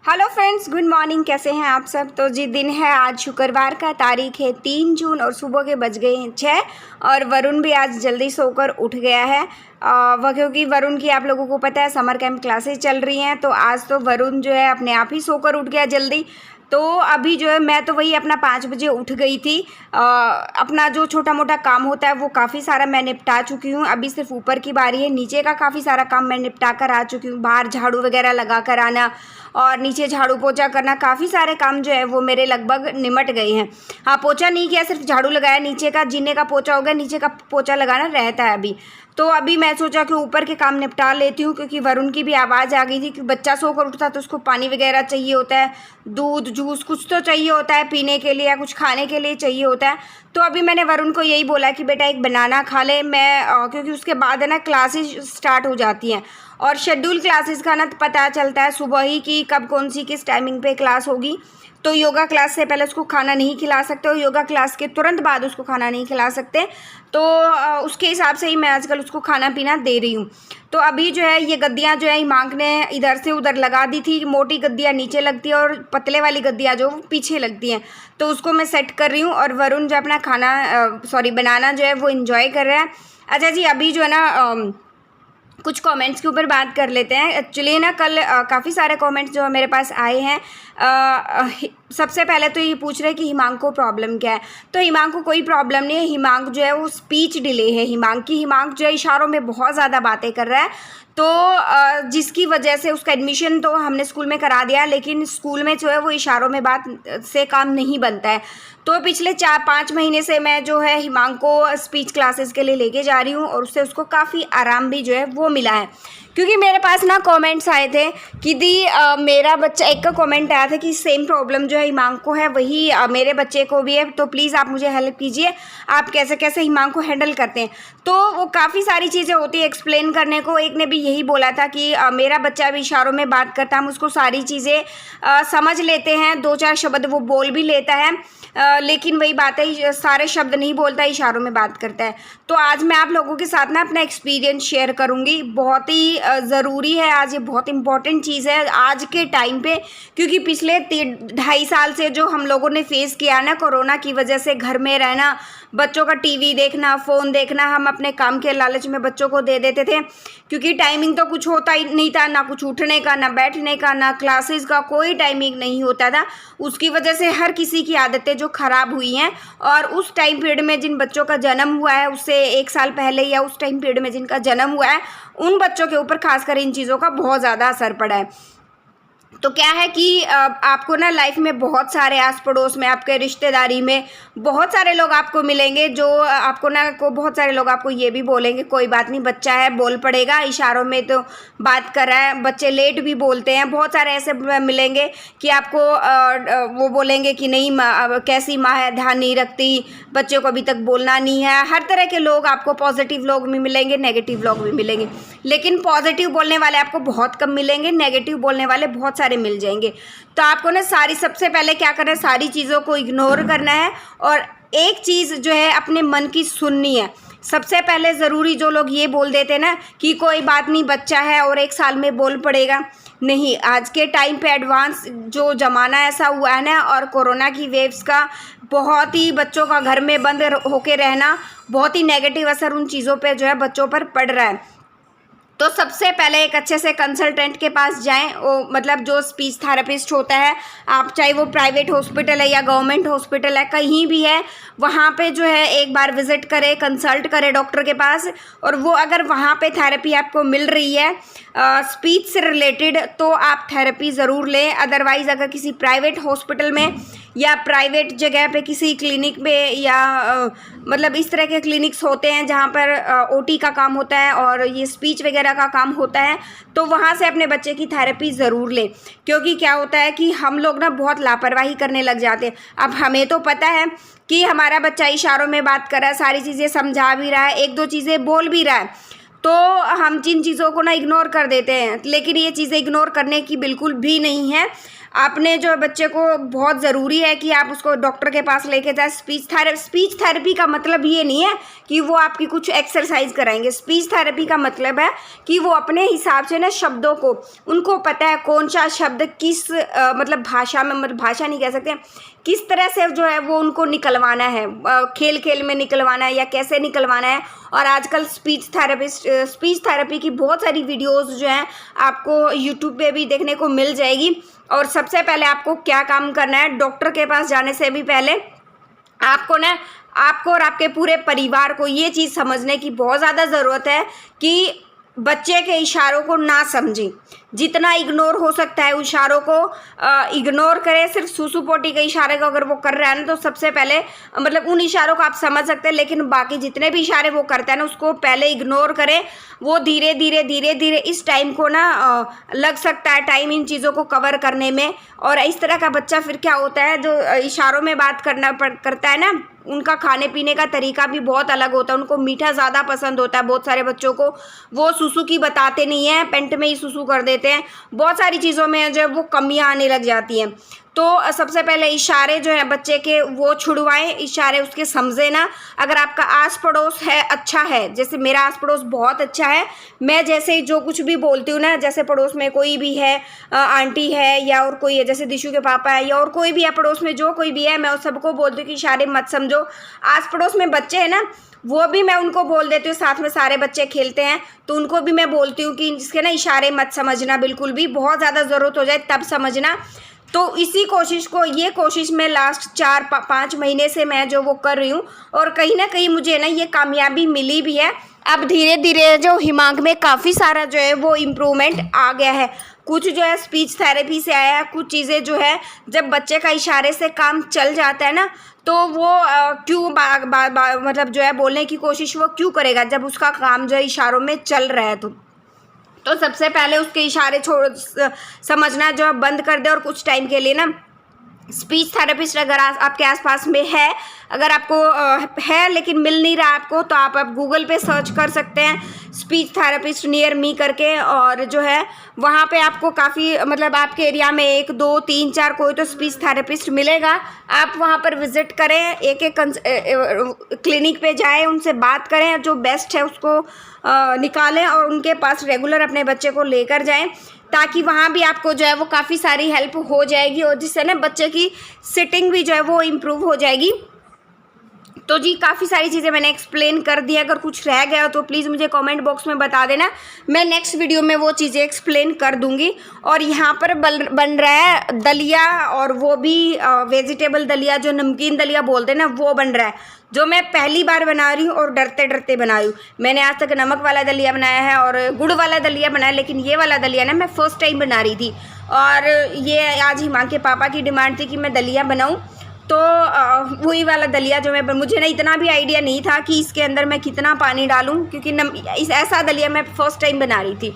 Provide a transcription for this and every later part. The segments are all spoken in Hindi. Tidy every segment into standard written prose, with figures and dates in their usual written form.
Hello friends, good morning. कैसे हैं आप सब। तो जी दिन है आज शुक्रवार का, तारीख है 3 जून और सुबह के बज गए हैं 6 और वरुण भी आज जल्दी सोकर उठ गया है। वह क्योंकि वरुण की आप लोगों को पता है समर कैंप क्लासेस चल रही हैं, तो आज तो वरुण जो है अपने आप ही सोकर उठ गया जल्दी। तो अभी जो है मैं तो वही अपना 5 बजे उठ गई थी। अपना जो छोटा मोटा काम होता है वो काफ़ी सारा मैं निपटा चुकी हूँ। अभी सिर्फ ऊपर की बारी है, नीचे का काफ़ी सारा काम मैं निपटा कर आ चुकी हूँ। बाहर झाड़ू वगैरह लगा कर आना और नीचे झाड़ू पोछा करना, काफ़ी सारे काम जो है वो मेरे लगभग निमट गए हैं। हाँ, पोछा नहीं किया, सिर्फ झाड़ू लगाया। नीचे का जीने का पोछा हो गया, नीचे का पोछा लगाना रहता है अभी। तो अभी मैं सोचा कि ऊपर के काम निपटा लेती हूँ, क्योंकि वरुण की भी आवाज़ आ गई थी कि बच्चा सोकर उठता तो उसको पानी वगैरह चाहिए होता है, दूध जूस कुछ तो चाहिए होता है पीने के लिए या कुछ खाने के लिए चाहिए होता है। तो अभी मैंने वरुण को यही बोला कि बेटा एक बनाना खा ले। क्योंकि उसके बाद है ना क्लासेस स्टार्ट हो जाती हैं और शेड्यूल क्लासेस का ना पता चलता है सुबह ही कि कब कौन सी किस टाइमिंग पे क्लास होगी। तो योगा क्लास से पहले उसको खाना नहीं खिला सकते और योगा क्लास के तुरंत बाद उसको खाना नहीं खिला सकते। तो उसके हिसाब से ही मैं आजकल उसको खाना पीना दे रही हूँ। तो अभी जो है ये गद्दियाँ जो है हिमांक ने इधर से उधर लगा दी थी। मोटी गद्दियाँ नीचे लगती है और पतले वाली गद्दियाँ जो पीछे लगती हैं, तो उसको मैं सेट कर रही हूँ। और वरुण जो अपना बनाना जो है वो इन्जॉय कर रहा है। अच्छा जी, अभी जो है ना कुछ कमेंट्स के ऊपर बात कर लेते हैं। एक्चुअली ना कल काफ़ी सारे कमेंट्स जो मेरे पास आए हैं। सबसे पहले तो ये पूछ रहे हैं कि हिमांक को प्रॉब्लम क्या है। तो हिमांक को कोई प्रॉब्लम नहीं है। हिमांक जो है वो स्पीच डिले है। हिमांक जो है इशारों में बहुत ज़्यादा बातें कर रहा है, तो जिसकी वजह से उसका एडमिशन तो हमने स्कूल में करा दिया, लेकिन स्कूल में जो है वो इशारों में बात से काम नहीं बनता है। तो पिछले 4-5 महीने से मैं जो है हिमांक को स्पीच क्लासेस के लिए लेके जा रही हूँ और उससे उसको काफ़ी आराम भी जो है वो मिला है। क्योंकि मेरे पास ना कमेंट्स आए थे कि दी मेरा बच्चा, एक का कमेंट आया था कि सेम प्रॉब्लम जो है हिमांक को है वही मेरे बच्चे को भी है, तो प्लीज़ आप मुझे हेल्प कीजिए, आप कैसे कैसे हिमांक को हैंडल करते हैं। तो वो काफ़ी सारी चीज़ें होती है एक्सप्लेन करने को। एक ने भी यही बोला था कि मेरा बच्चा भी इशारों में बात करता है, हम उसको सारी चीज़ें समझ लेते हैं, 2-4 शब्द वो बोल भी लेता है, लेकिन वही बात है सारे शब्द नहीं बोलता, इशारों में बात करता है। तो आज मैं आप लोगों के साथ ना अपना एक्सपीरियंस शेयर करूंगी। बहुत ही ज़रूरी है आज, ये बहुत इंपॉर्टेंट चीज़ है आज के टाइम पे, क्योंकि पिछले 2.5 साल से जो हम लोगों ने फेस किया ना कोरोना की वजह से, घर में रहना, बच्चों का टीवी देखना, फ़ोन देखना, हम अपने काम के लालच में बच्चों को दे देते थे, क्योंकि टाइमिंग तो कुछ होता ही नहीं था, ना कुछ उठने का, ना बैठने का, ना क्लासेस का, कोई टाइमिंग नहीं होता था। उसकी वजह से हर किसी की आदतें जो ख़राब हुई हैं। और उस टाइम पीरियड में जिन बच्चों का जन्म हुआ है उससे 1 साल पहले या उस टाइम पीरियड में जिनका जन्म हुआ है, उन बच्चों के ऊपर खासकर इन चीज़ों का बहुत ज़्यादा असर पड़ा है। तो क्या है कि आपको ना लाइफ में बहुत सारे आस पड़ोस में, आपके रिश्तेदारी में बहुत सारे लोग आपको मिलेंगे जो आपको ना बहुत सारे लोग आपको ये भी बोलेंगे कोई बात नहीं, बच्चा है बोल पड़ेगा, इशारों में तो बात कर रहा है। बच्चे लेट भी बोलते हैं। बहुत सारे ऐसे मिलेंगे कि आपको वो बोलेंगे कि नहीं कैसी माँ है, ध्यान नहीं रखती, बच्चे को अभी तक बोलना नहीं है। हर तरह के लोग आपको, पॉजिटिव लोग भी मिलेंगे, नेगेटिव लोग भी मिलेंगे, लेकिन पॉजिटिव बोलने वाले आपको बहुत कम मिलेंगे, नेगेटिव बोलने वाले बहुत सारे मिल जाएंगे। तो आपको ना सबसे पहले क्या करना है, सारी चीज़ों को इग्नोर करना है और एक चीज़ जो है अपने मन की सुननी है। सबसे पहले ज़रूरी जो लोग ये बोल देते हैं ना कि कोई बात नहीं, बच्चा है और 1 साल में बोल पड़ेगा, नहीं। आज के टाइम पे एडवांस जो ज़माना ऐसा हुआ है ना, और कोरोना की वेव्स का बहुत ही बच्चों का घर में बंद होके रहना, बहुत ही नेगेटिव असर उन चीज़ों पे जो है बच्चों पर पड़ रहा है। तो सबसे पहले एक अच्छे से कंसल्टेंट के पास जाएं, वो मतलब जो स्पीच थेरेपिस्ट होता है, आप चाहे वो प्राइवेट हॉस्पिटल है या गवर्नमेंट हॉस्पिटल है, कहीं भी है, वहाँ पे जो है एक बार विजिट करें, कंसल्ट करें डॉक्टर के पास। और वो अगर वहाँ पे थेरेपी आपको मिल रही है स्पीच से रिलेटेड, तो आप थेरेपी ज़रूर लें। अदरवाइज़ अगर किसी प्राइवेट हॉस्पिटल में या प्राइवेट जगह पे किसी क्लिनिक में या मतलब इस तरह के क्लिनिक्स होते हैं जहाँ पर ओटी का काम होता है और ये स्पीच वगैरह का काम होता है, तो वहाँ से अपने बच्चे की थेरेपी ज़रूर लें। क्योंकि क्या होता है कि हम लोग ना बहुत लापरवाही करने लग जाते हैं। अब हमें तो पता है कि हमारा बच्चा इशारों में बात कर रहा है, सारी चीज़ें समझा भी रहा है, 1-2 चीज़ें बोल भी रहा है, तो हम जिन चीज़ों को ना इग्नोर कर देते हैं, लेकिन ये चीज़ें इग्नोर करने की बिल्कुल भी नहीं है। आपने जो बच्चे को बहुत ज़रूरी है कि आप उसको डॉक्टर के पास लेके जाए। स्पीच थेरेपी का मतलब ये नहीं है कि वो आपकी कुछ एक्सरसाइज कराएंगे। स्पीच थेरेपी का मतलब है कि वो अपने हिसाब से ना शब्दों को, उनको पता है कौन सा शब्द किस मतलब भाषा में, मतलब भाषा नहीं कह सकते, किस तरह से जो है वो उनको निकलवाना है, खेल खेल में निकलवाना है या कैसे निकलवाना है। और आजकल स्पीच थेरेपी की बहुत सारी वीडियोस जो हैं आपको यूट्यूब पे भी देखने को मिल जाएगी। और सबसे पहले आपको क्या काम करना है, डॉक्टर के पास जाने से भी पहले आपको और आपके पूरे परिवार को ये चीज़ समझने की बहुत ज़्यादा ज़रूरत है कि बच्चे के इशारों को ना समझें, जितना इग्नोर हो सकता है इशारों को इग्नोर करें। सिर्फ सूसू पोटी के इशारे को अगर वो कर रहा है ना, तो सबसे पहले मतलब उन इशारों को आप समझ सकते हैं, लेकिन बाकी जितने भी इशारे वो करता है ना उसको पहले इग्नोर करें। वो धीरे धीरे इस टाइम को ना लग सकता है टाइम इन चीज़ों को कवर करने में। और इस तरह का बच्चा फिर क्या होता है, जो इशारों में बात करता है ना, उनका खाने पीने का तरीका भी बहुत अलग होता है। उनको मीठा ज़्यादा पसंद होता है। बहुत सारे बच्चों को वो सुसु की बताते नहीं हैं, पेंट में ही सुसु कर देते हैं। बहुत सारी चीज़ों में जो है वो कमियां आने लग जाती हैं। तो सबसे पहले इशारे जो है बच्चे के वो छुड़वाएं, इशारे उसके समझे ना। अगर आपका आस पड़ोस है अच्छा है, जैसे मेरा आस पड़ोस बहुत अच्छा है, मैं जैसे जो कुछ भी बोलती हूँ ना, जैसे पड़ोस में कोई भी है, आंटी है या और कोई है, जैसे दिशु के पापा है या और कोई भी है पड़ोस में, जो कोई भी है, मैं उस सबको बोलती हूँ कि इशारे मत समझो। आस पड़ोस में बच्चे हैं ना, वो भी मैं उनको बोल देती हूँ, साथ में सारे बच्चे खेलते हैं तो उनको भी मैं बोलती हूँ कि इसके ना इशारे मत समझना बिल्कुल भी, बहुत ज़्यादा ज़रूरत हो जाए तब समझना। तो इसी ये कोशिश में लास्ट 4-5 महीने से मैं जो वो कर रही हूँ, और कहीं ना कहीं मुझे ना ये कामयाबी मिली भी है। अब धीरे धीरे जो हिमांक में काफ़ी सारा जो है वो इम्प्रूवमेंट आ गया है। कुछ जो है स्पीच थेरेपी से आया है, कुछ चीज़ें जो है जब बच्चे का इशारे से काम चल जाता है ना, तो वो क्यों मतलब जो है बोलने की कोशिश वो क्यों करेगा जब उसका काम जो है इशारों में चल रहा है। तो सबसे पहले उसके इशारे समझना जो है बंद कर दे। और कुछ टाइम के लिए ना स्पीच थेरेपिस्ट अगर आपके आसपास में है, अगर आपको है लेकिन मिल नहीं रहा आपको, तो आप गूगल पे सर्च कर सकते हैं स्पीच थेरेपिस्ट नियर मी करके। और जो है वहाँ पे आपको काफ़ी मतलब आपके एरिया में 1 2 3 4 कोई तो स्पीच थेरेपिस्ट मिलेगा। आप वहाँ पर विज़िट करें, एक क्लिनिक पे जाएं, उनसे बात करें, जो बेस्ट है उसको निकालें और उनके पास रेगुलर अपने बच्चे को लेकर जाएं, ताकि वहाँ भी आपको जो है वो काफ़ी सारी हेल्प हो जाएगी और जिससे ना बच्चे की सिटिंग भी जो है वो इम्प्रूव हो जाएगी। तो जी काफ़ी सारी चीज़ें मैंने एक्सप्लेन कर दी। अगर कुछ रह गया तो प्लीज़ मुझे कमेंट बॉक्स में बता देना, मैं नेक्स्ट वीडियो में वो चीज़ें एक्सप्लेन कर दूंगी। और यहाँ पर बन रहा है दलिया, और वो भी वेजिटेबल दलिया, जो नमकीन दलिया बोलते हैं ना, वो बन रहा है, जो मैं पहली बार बना रही हूँ और डरते डरते बना रही हूँ। मैंने आज तक नमक वाला दलिया बनाया है और गुड़ वाला दलिया बनाया, लेकिन ये वाला दलिया ना मैं फ़र्स्ट टाइम बना रही थी। और ये आज हिमांक के पापा की डिमांड थी कि मैं दलिया बनाऊँ, तो वही वाला दलिया जो मुझे ना इतना भी आइडिया नहीं था कि इसके अंदर मैं कितना पानी डालूं, क्योंकि ऐसा दलिया मैं फ़र्स्ट टाइम बना रही थी।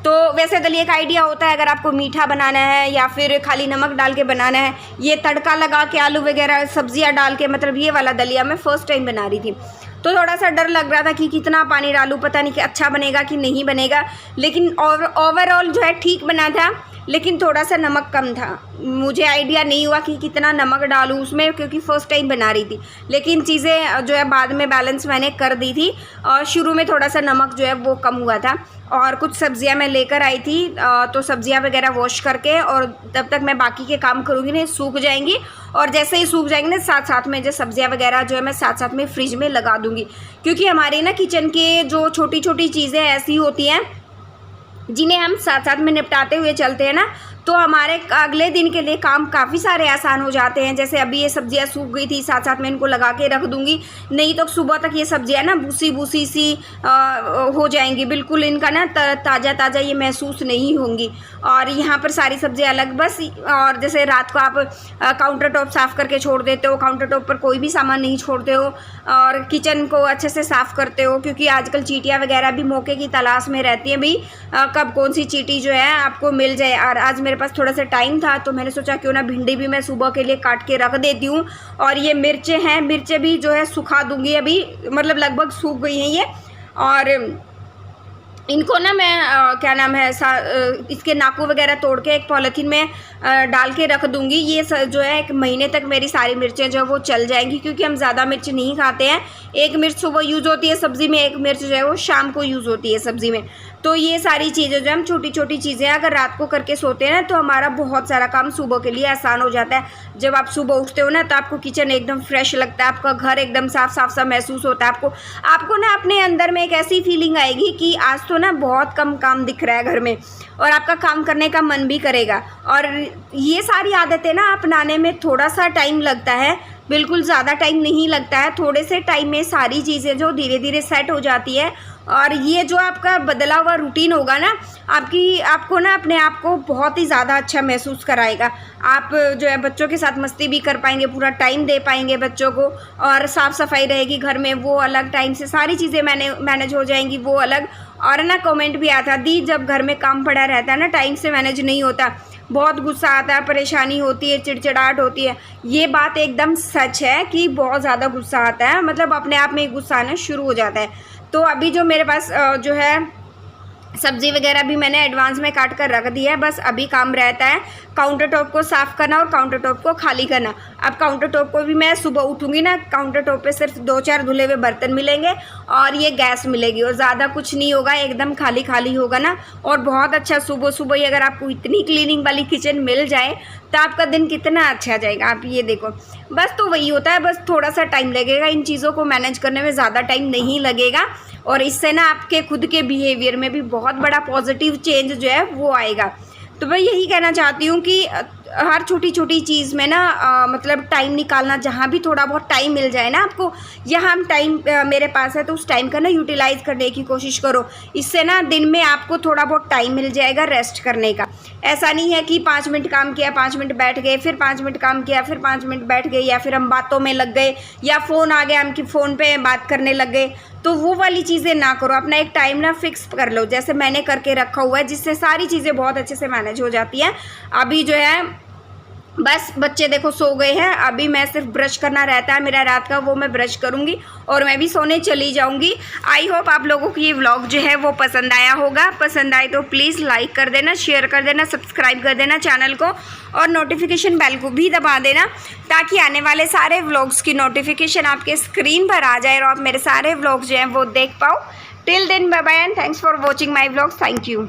तो वैसे दलिया का आइडिया होता है अगर आपको मीठा बनाना है या फिर खाली नमक डाल के बनाना है, ये तड़का लगा के आलू वगैरह सब्जियां डाल के, मतलब ये वाला दलिया मैं फ़र्स्ट टाइम बना रही थी। तो थोड़ा सा डर लग रहा था कि कितना पानी डालूं, पता नहीं कि अच्छा बनेगा कि नहीं बनेगा, लेकिन ओवरऑल जो है ठीक बना था, लेकिन थोड़ा सा नमक कम था। मुझे आइडिया नहीं हुआ कि कितना नमक डालूं उसमें, क्योंकि फ़र्स्ट टाइम बना रही थी। लेकिन चीज़ें जो है बाद में बैलेंस मैंने कर दी थी, और शुरू में थोड़ा सा नमक जो है वो कम हुआ था। और कुछ सब्जियां मैं लेकर आई थी, तो सब्जियां वगैरह वॉश करके, और तब तक मैं बाकी के काम करूँगी ना, सूख जाएंगी। और जैसे ही सूख जाएंगे ना, साथ साथ में जो सब्जियां वगैरह जो है मैं साथ साथ में फ्रिज में लगा दूँगी, क्योंकि हमारे ना किचन के जो छोटी छोटी चीज़ें ऐसी होती हैं जिन्हें हम साथ साथ में निपटाते हुए चलते हैं ना, तो हमारे अगले दिन के लिए काम काफ़ी सारे आसान हो जाते हैं। जैसे अभी ये सब्जियां सूख गई थी, साथ साथ में इनको लगा के रख दूंगी, नहीं तो सुबह तक ये सब्जियां ना भूसी सी हो जाएंगी, बिल्कुल इनका ना ताज़ा ताज़ा ये महसूस नहीं होंगी। और यहाँ पर सारी सब्जियां अलग बस। और जैसे रात को आप काउंटर टॉप साफ़ करके छोड़ देते हो, काउंटर टॉप पर कोई भी सामान नहीं छोड़ते हो, और किचन को अच्छे से साफ़ करते हो, क्योंकि आजकल चींटियाँ वगैरह भी मौके की तलाश में रहती हैं, भाई कब कौन सी चींटी जो है आपको मिल जाए। और आज मेरे पास थोड़ा सा टाइम था, तो मैंने सोचा क्यों ना भिंडी भी मैं सुबह के लिए काट के रख देती हूँ। और ये मिर्चें हैं, मिर्चें भी जो है सुखा दूंगी, अभी मतलब लगभग सूख गई हैं ये। और इनको ना मैं क्या नाम है इसके नाकू वगैरह तोड़ के एक पॉलीथीन में डाल के रख दूंगी। ये जो है 1 महीने तक मेरी सारी मिर्चें जो वो चल जाएंगी, क्योंकि हम ज़्यादा मिर्च नहीं खाते हैं। 1 मिर्च सुबह यूज़ होती है सब्ज़ी में, 1 मिर्च जो है वो शाम को यूज़ होती है सब्ज़ी में। तो ये सारी चीज़ें जो हम छोटी छोटी चीज़ें अगर रात को करके सोते हैं ना, तो हमारा बहुत सारा काम सुबह के लिए आसान हो जाता है। जब आप सुबह उठते हो ना, तो आपको किचन एकदम फ्रेश लगता है, आपका घर एकदम साफ साफ सा महसूस होता है। आपको ना अपने अंदर में एक ऐसी फीलिंग आएगी कि आज तो ना बहुत कम काम दिख रहा है घर में, और आपका काम करने का मन भी करेगा। और ये सारी आदतें ना अपनाने में थोड़ा सा टाइम लगता है, बिल्कुल ज़्यादा टाइम नहीं लगता है। थोड़े से टाइम में सारी चीज़ें जो धीरे धीरे सेट हो जाती है। और ये जो आपका बदला हुआ रूटीन होगा ना, आपको ना अपने आप को बहुत ही ज़्यादा अच्छा महसूस कराएगा। आप जो है बच्चों के साथ मस्ती भी कर पाएंगे, पूरा टाइम दे पाएंगे बच्चों को, और साफ़ सफाई रहेगी घर में, वो अलग टाइम से सारी चीज़ें मैनेज हो जाएंगी, वो अलग। और ना कमेंट भी आता दी, जब घर में काम पड़ा रहता है ना, टाइम से मैनेज नहीं होता, बहुत गुस्सा आता है, परेशानी होती है, चिड़चिड़ाहट होती है। ये बात एकदम सच है कि बहुत ज़्यादा गुस्सा आता है, मतलब अपने आप में गुस्सा आना शुरू हो जाता है। तो अभी जो मेरे पास जो है सब्ज़ी वगैरह भी मैंने एडवांस में काट कर रख दी है। बस अभी काम रहता है काउंटर टॉप को साफ़ करना और काउंटर टॉप को खाली करना। अब काउंटर टॉप को भी मैं सुबह उठूँगी ना, काउंटर टॉप पे सिर्फ 2-4 धुले हुए बर्तन मिलेंगे और ये गैस मिलेगी, और ज़्यादा कुछ नहीं होगा, एकदम खाली खाली होगा ना। और बहुत अच्छा सुबह सुबह ही अगर आपको इतनी क्लीनिंग वाली किचन मिल जाए तो आपका दिन कितना अच्छा जाएगा। आप ये देखो, बस तो वही होता है, बस थोड़ा सा टाइम लगेगा, इन चीज़ों को मैनेज करने में ज़्यादा टाइम नहीं लगेगा। और इससे ना आपके खुद के बिहेवियर में भी बहुत बड़ा पॉजिटिव चेंज जो है वो आएगा। तो मैं यही कहना चाहती हूँ कि हर छोटी छोटी चीज़ में ना मतलब टाइम निकालना, जहाँ भी थोड़ा बहुत टाइम मिल जाए ना आपको, यहाँ टाइम मेरे पास है तो उस टाइम का ना यूटिलाइज़ करने की कोशिश करो। इससे ना दिन में आपको थोड़ा बहुत टाइम मिल जाएगा रेस्ट करने का। ऐसा नहीं है कि 5 मिनट काम किया, 5 मिनट बैठ गए, फिर 5 मिनट काम किया, फिर 5 मिनट बैठ गए, या फिर हम बातों में लग गए, या फ़ोन आ गया हम कि फ़ोन पे बात करने लग गए। तो वो वाली चीज़ें ना करो, अपना एक टाइम ना फिक्स कर लो, जैसे मैंने करके रखा हुआ है, जिससे सारी चीज़ें बहुत अच्छे से मैनेज हो जाती हैं। अभी जो है बस बच्चे देखो सो गए हैं, अभी मैं सिर्फ ब्रश करना रहता है मेरा रात का, वो मैं ब्रश करूंगी और मैं भी सोने चली जाऊंगी। आई होप आप लोगों को ये व्लॉग जो है वो पसंद आया होगा। पसंद आए तो प्लीज़ लाइक कर देना, शेयर कर देना, सब्सक्राइब कर देना चैनल को, और नोटिफिकेशन बेल को भी दबा देना, ताकि आने वाले सारे व्लॉग्स की नोटिफिकेशन आपके स्क्रीन पर आ जाए और आप मेरे सारे व्लॉग्स जो हैं वो देख पाओ। Till then bye bye and thanks for watching my vlogs. Thank you.